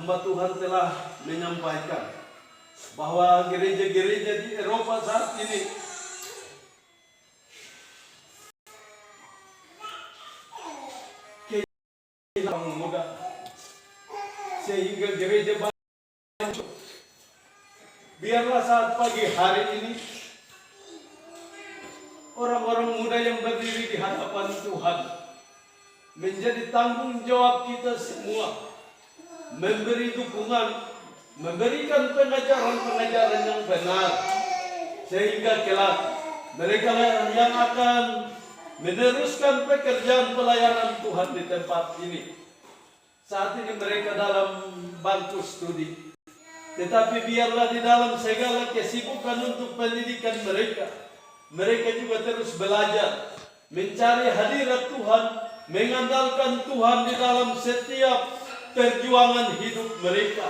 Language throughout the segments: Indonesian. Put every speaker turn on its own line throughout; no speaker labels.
hamba Tuhan telah menyampaikan bahwa gereja-gereja di Eropa saat ini kehilangan muda, sehingga gereja banyak. Biarlah saat pagi hari ini orang-orang muda yang berdiri di hadapan Tuhan menjadi tanggung jawab kita semua, memberi dukungan, memberikan pengajaran-pengajaran yang benar, sehingga kelak mereka yang akan meneruskan pekerjaan pelayanan Tuhan di tempat ini. Saat ini mereka dalam bangku studi, tetapi biarlah di dalam segala kesibukan untuk pendidikan mereka juga terus belajar, mencari hadirat Tuhan, mengandalkan Tuhan di dalam setiap perjuangan hidup mereka.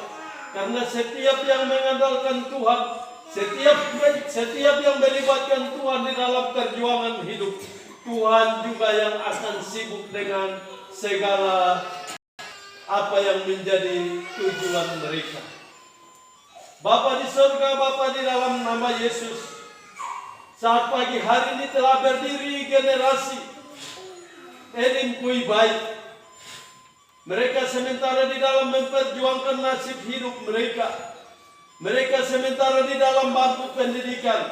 Karena setiap yang mengandalkan Tuhan, setiap yang melibatkan Tuhan di dalam perjuangan hidup, Tuhan juga yang akan sibuk dengan segala apa yang menjadi tujuan mereka. Bapa di surga, Bapa di dalam nama Yesus, saat pagi hari ini telah berdiri generasi Elim Kui baik. Mereka sementara di dalam memperjuangkan nasib hidup mereka. Mereka sementara di dalam bangku pendidikan,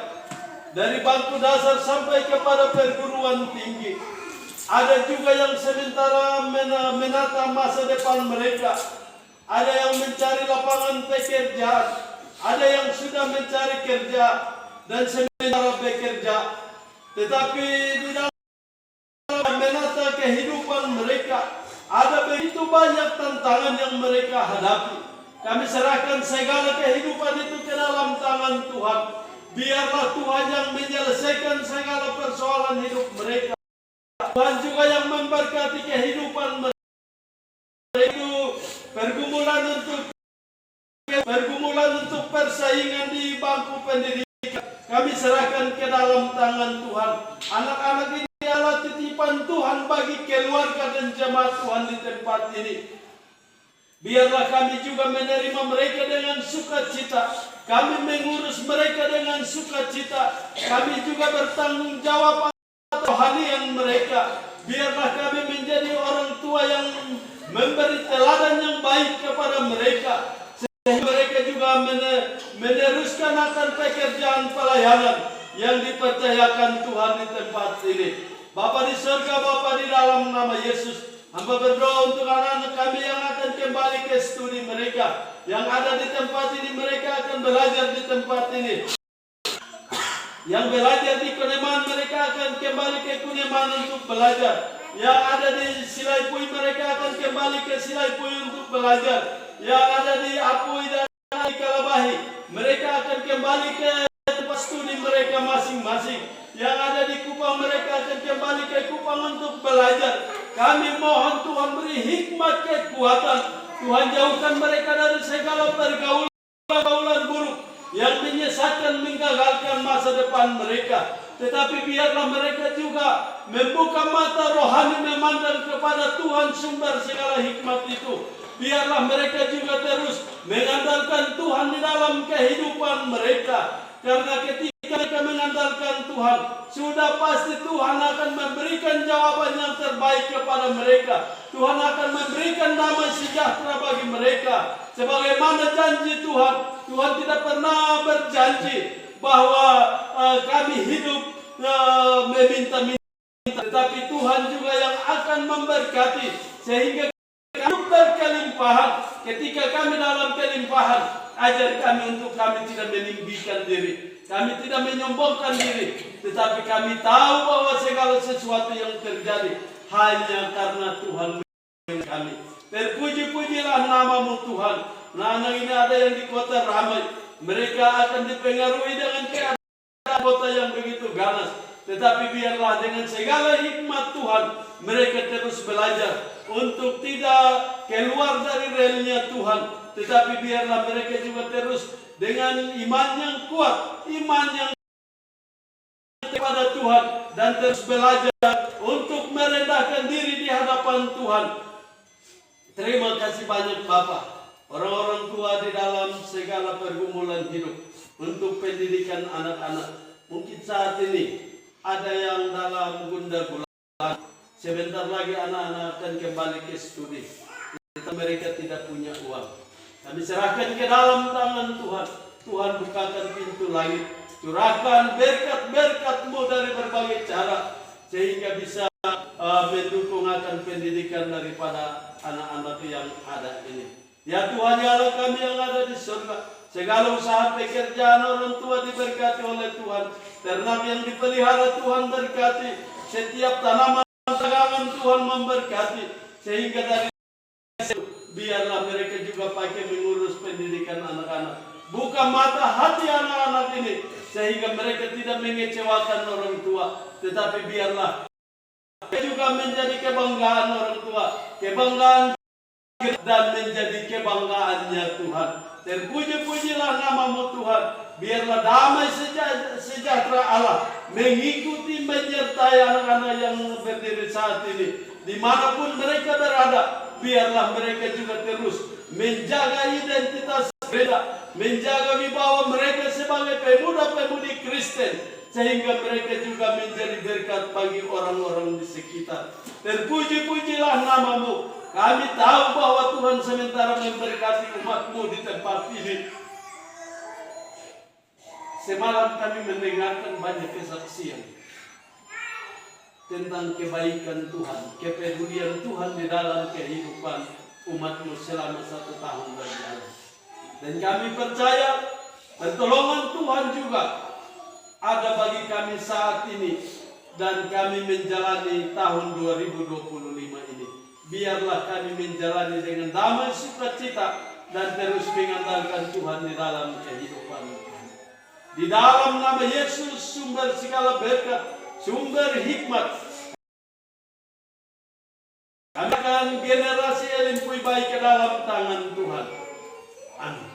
dari bangku dasar sampai kepada perguruan tinggi. Ada juga yang sementara menata masa depan mereka. Ada yang mencari lapangan pekerjaan. Ada yang sudah mencari kerja dan sementara bekerja. Tetapi di dalam menata kehidupan mereka, ada begitu banyak tantangan yang mereka hadapi. Kami serahkan segala kehidupan itu ke dalam tangan Tuhan. Biarlah Tuhan yang menyelesaikan segala persoalan hidup mereka. Tuhan juga yang memberkati kehidupan mereka. Itu pergumulan untuk persaingan di bangku pendidikan, kami serahkan ke dalam tangan Tuhan. Anak-anak ini adalah titipan Tuhan bagi keluarga dan jemaat Tuhan di tempat ini. Biarlah kami juga menerima mereka dengan sukacita. Kami mengurus mereka dengan sukacita. Kami juga bertanggung jawab atas rohanian mereka. Biarlah kami menjadi orang tua yang memberi teladan yang baik kepada mereka, sehingga mereka juga meneruskan akan pekerjaan pelayanan yang dipercayakan Tuhan di tempat ini. Bapa di surga, Bapa di dalam nama Yesus, hamba berdoa untuk anak-anak kami yang akan kembali ke studi mereka. Yang ada di tempat ini, mereka akan belajar di tempat ini. Yang belajar di Kuneman, mereka akan kembali ke Kuneman untuk belajar. Yang ada di Silaipui, mereka akan kembali ke Silaipui untuk belajar. Yang ada di Apui dan di Kalabahi, mereka akan kembali ke tempat studi mereka masing-masing. Yang ada di Kupang, mereka akan kembali ke Kupang untuk belajar. Kami mohon Tuhan beri hikmat kekuatan. Tuhan jauhkan mereka dari segala pergaulan buruk yang menyesatkan, menggagalkan masa depan mereka. Tetapi biarlah mereka juga membuka mata rohani, memandang kepada Tuhan sumber segala hikmat itu. Biarlah mereka juga terus mengandalkan Tuhan di dalam kehidupan mereka. Karena ketika mereka mengandalkan Tuhan, sudah pasti Tuhan akan memberikan jawaban yang terbaik kepada mereka. Tuhan akan memberikan damai sejahtera bagi mereka. Sebagaimana janji Tuhan, Tuhan tidak pernah berjanji bahwa kami hidup meminta-minta, tetapi Tuhan juga yang akan memberkati sehingga kami berkelimpahan. Ketika kami dalam kelimpahan, ajar kami untuk kami tidak meninggikan diri, kami tidak menyombongkan diri, tetapi kami tahu bahwa segala sesuatu yang terjadi hanya karena Tuhan kami. Terpuji-pujilah namamu Tuhan. Nah, ini ada yang di kota ramai, mereka akan dipengaruhi dengan keadaan kota yang begitu ganas. Tetapi biarlah dengan segala hikmat Tuhan, mereka terus belajar untuk tidak keluar dari relnya Tuhan. Tetapi biarlah mereka juga terus dengan iman yang kuat, iman yang kepada Tuhan, dan terus belajar untuk merendahkan diri di hadapan Tuhan. Terima kasih banyak Bapa. orang-orang tua di dalam segala pergumulan hidup, untuk pendidikan anak-anak. Mungkin saat ini ada yang dalam gundah gulana, sebentar lagi anak-anak akan kembali ke studi, tetapi mereka tidak punya uang. Kami serahkan ke dalam tangan Tuhan. Tuhan bukakan pintu langit, curahkan berkat-berkat-Mu dari berbagai cara, sehingga bisa mendukung akan pendidikan daripada anak-anak yang ada ini. Ya Tuhan, ya Allah kami yang ada di surga, segala usaha pekerjaan orang tua diberkati oleh Tuhan, ternak yang dipelihara Tuhan berkati, setiap tanaman dagangan Tuhan memberkati, sehingga dari biarlah mereka juga pakai mengurus pendidikan anak-anak. Buka mata hati anak-anak ini, sehingga mereka tidak mengecewakan orang tua, tetapi biarlah juga menjadi kebanggaan orang tua, kebanggaan dan menjadi kebanggaannya Tuhan. Terpuji-pujilah nama-Mu Tuhan. Biarlah damai sejahtera Allah mengikuti menyertai anak-anak yang berdiri saat ini, dimanapun mereka berada. Biarlah mereka juga terus menjaga identitas mereka, menjaga wibawa mereka sebagai pemuda-pemudi Kristen, sehingga mereka juga menjadi berkat bagi orang-orang di sekitar. Terpuji-pujilah nama-Mu. Kami tahu bahwa Tuhan sementara memberkati umat-Mu di tempat ini. Semalam kami mendengarkan banyak kesaksian tentang kebaikan Tuhan, kepedulian Tuhan di dalam kehidupan umat-Mu selama 1 tahun berjalan. Dan kami percaya pertolongan Tuhan juga ada bagi kami saat ini, dan kami menjalani tahun 2025 ini. Biarlah kami menjalani dengan damai sukacita dan terus mengandalkan Tuhan di dalam kehidupan kami. Di dalam nama Yesus, sumber segala berkat, sumber hikmat, kami akan generasi yang lebih baik ke dalam tangan Tuhan. Amin.